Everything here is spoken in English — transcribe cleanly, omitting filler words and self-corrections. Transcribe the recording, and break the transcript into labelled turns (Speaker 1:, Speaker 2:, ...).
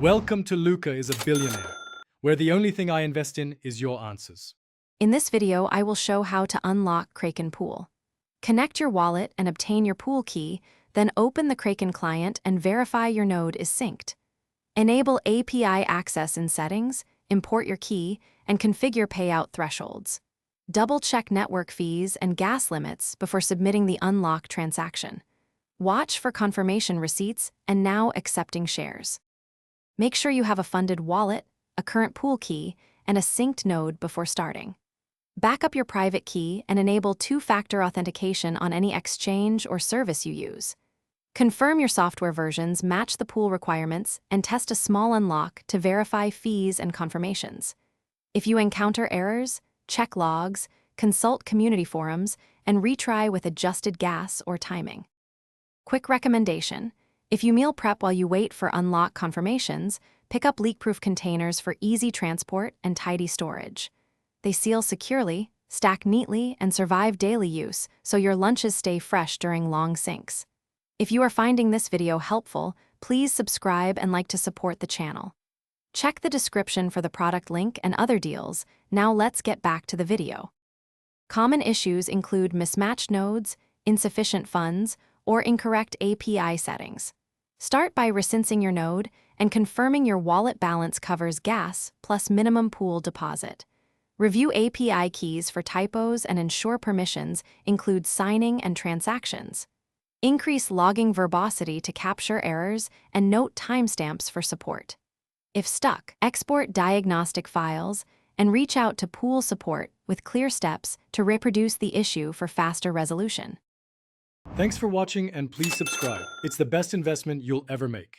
Speaker 1: Welcome to Luca is a Billionaire, where the only thing I invest in is your answers.
Speaker 2: In this video, I will show how to unlock Kraken Pool. Connect your wallet and obtain your pool key, then open the Kraken client and verify your node is synced. Enable API access in settings, import your key, and configure payout thresholds. Double-check network fees and gas limits before submitting the unlock transaction. Watch for confirmation receipts and now accepting shares. Make sure you have a funded wallet, a current pool key, and a synced node before starting. Back up your private key and enable two-factor authentication on any exchange or service you use. Confirm your software versions match the pool requirements and test a small unlock to verify fees and confirmations. If you encounter errors, check logs, consult community forums, and retry with adjusted gas or timing. Quick recommendation: if you meal prep while you wait for unlock confirmations, pick up leak-proof containers for easy transport and tidy storage. They seal securely, stack neatly, and survive daily use, so your lunches stay fresh during long syncs. If you are finding this video helpful, please subscribe and like to support the channel. Check the description for the product link and other deals. Now let's get back to the video. Common issues include mismatched nodes, insufficient funds, or incorrect API settings. Start by resyncing your node and confirming your wallet balance covers gas plus minimum pool deposit. Review API keys for typos and ensure permissions include signing and transactions. Increase logging verbosity to capture errors and note timestamps for support. If stuck, export diagnostic files and reach out to pool support with clear steps to reproduce the issue for faster resolution.
Speaker 1: Thanks for watching and please subscribe. It's the best investment you'll ever make.